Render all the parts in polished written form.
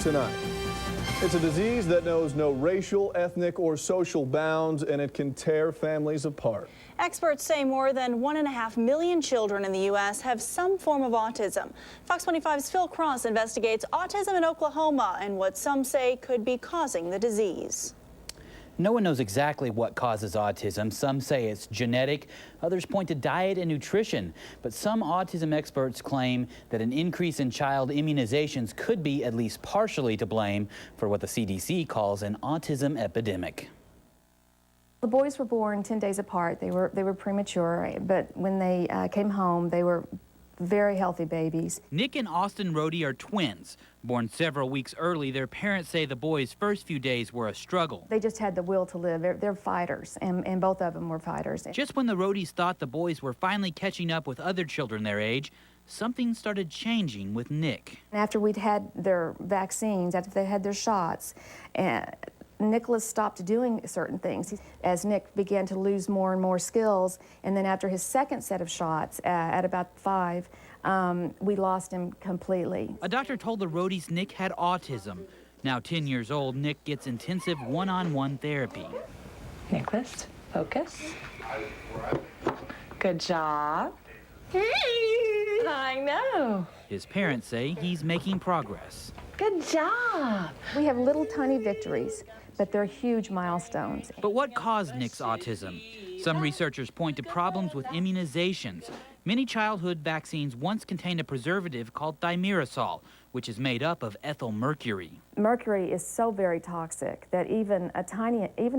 tonight. It's a disease that knows no racial, ethnic, or social bounds, and it can tear families apart. Experts say more than 1.5 million children in the U.S. have some form of autism. Fox 25's Phil Cross investigates autism in Oklahoma and what some say could be causing the disease. No one knows exactly what causes autism. Some say it's genetic, others point to diet and nutrition. But some autism experts claim that an increase in child immunizations could be at least partially to blame for what the CDC calls an autism epidemic. The boys were born 10 days apart. They were premature, but when they came home, they were very healthy babies. Nick and Austin Rohde are twins. Born several weeks early, their parents say the boys' first few days were a struggle. They just had the will to live. They're fighters, and both of them were fighters. Just when the Rohdes thought the boys were finally catching up with other children their age, something started changing with Nick. After we'd had their vaccines, after they had their shots, Nicholas stopped doing certain things as Nick began to lose more and more skills. And then after his second set of shots at about 5, we lost him completely. A doctor told the Rohdes Nick had autism. Now 10 years old, Nick gets intensive one-on-one therapy. Nicholas, focus. Good job. I know. His parents say he's making progress. Good job. We have little tiny victories, but they're huge milestones. But what caused Nick's autism? Some researchers point to problems with immunizations. Many childhood vaccines once contained a preservative called thimerosal, which is made up of ethyl mercury. Mercury is so very toxic that even a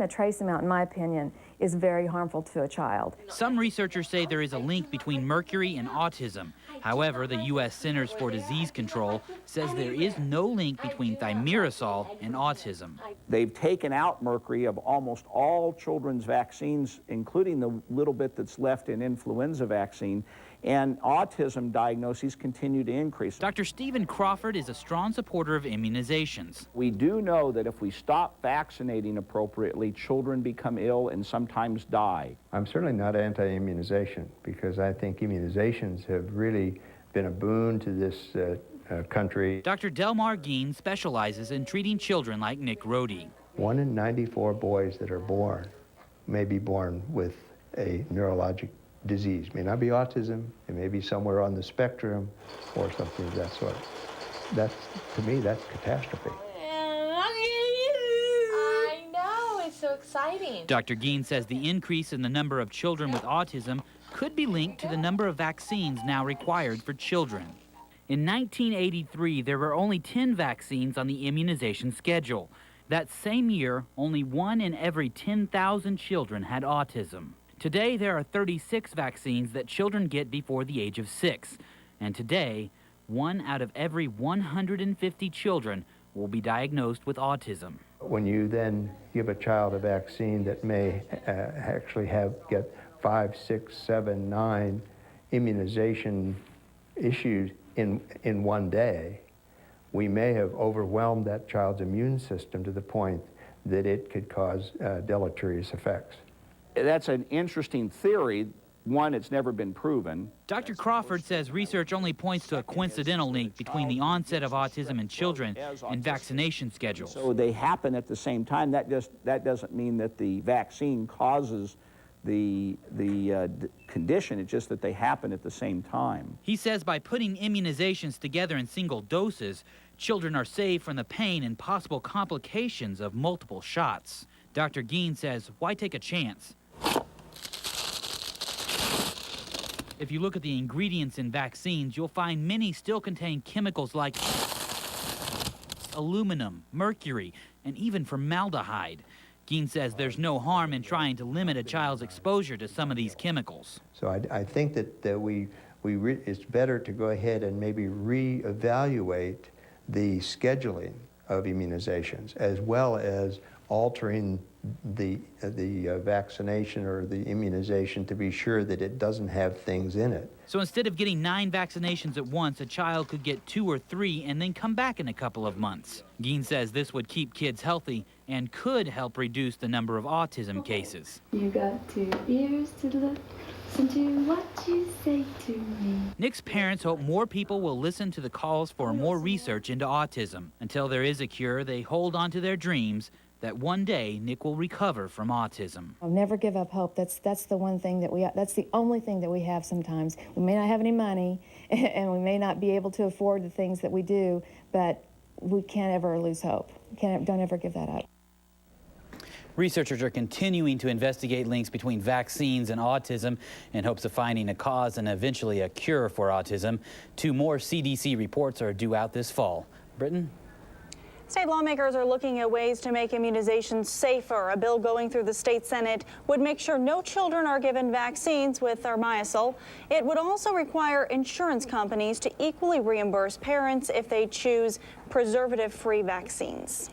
trace amount, in my opinion, is very harmful to a child. Some researchers say there is a link between mercury and autism. However, the U.S. Centers for Disease Control says there is no link between thimerosal and autism. They've taken out mercury of almost all children's vaccines, including the little bit that's left in influenza vaccine, and autism diagnoses continue to increase. Dr. Stephen Crawford is a strong supporter of immunizations. We do know that if we stop vaccinating appropriately, children become ill and sometimes die. I'm certainly not anti-immunization because I think immunizations have really been a boon to this country. Dr. Delmar Geen specializes in treating children like Nick Rohde. 1 in 94 boys that are born may be born with a neurologic disease. It may not be autism, it may be somewhere on the spectrum or something of that sort. That's, to me, that's catastrophe. I know, it's so exciting. Dr. Geen says the increase in the number of children with autism could be linked to the number of vaccines now required for children. In 1983, there were only 10 vaccines on the immunization schedule. That same year, only 1 in every 10,000 children had autism. Today, there are 36 vaccines that children get before the age of 6. And today, 1 out of every 150 children will be diagnosed with autism. When you then give a child a vaccine that may actually get 5, 6, 7, 9 immunization issues in one day, we may have overwhelmed that child's immune system to the point that it could cause deleterious effects. That's an interesting theory. One, it's never been proven. Dr. Crawford says research only points to a coincidental link between the onset of autism in children and vaccination schedules. So they happen at the same time. That doesn't mean that the vaccine causes the condition. It's just that they happen at the same time. He says by putting immunizations together in single doses, children are saved from the pain and possible complications of multiple shots. Dr. Geen says, why take a chance? If you look at the ingredients in vaccines, you'll find many still contain chemicals like aluminum, mercury, and even formaldehyde. Geen says there's no harm in trying to limit a child's exposure to some of these chemicals. So I think that it's better to go ahead and maybe reevaluate the scheduling of immunizations as well as altering the vaccination or the immunization to be sure that it doesn't have things in it. So instead of getting 9 vaccinations at once, a child could get 2 or 3 and then come back in a couple of months. Geen says this would keep kids healthy and could help reduce the number of autism cases. You got 2 ears to look, listen to what you say to me. Nick's parents hope more people will listen to the calls for more research into autism. Until there is a cure, they hold on to their dreams that one day Nick will recover from autism. I'll never give up hope. That's the one thing that's the only thing that we have sometimes. We may not have any money and we may not be able to afford the things that we do, but we can't ever lose hope. Don't ever give that up. Researchers are continuing to investigate links between vaccines and autism in hopes of finding a cause and eventually a cure for autism. 2 more CDC reports are due out this fall. Britton? State lawmakers are looking at ways to make immunizations safer. A bill going through the state Senate would make sure no children are given vaccines with thimerosal. It would also require insurance companies to equally reimburse parents if they choose preservative-free vaccines.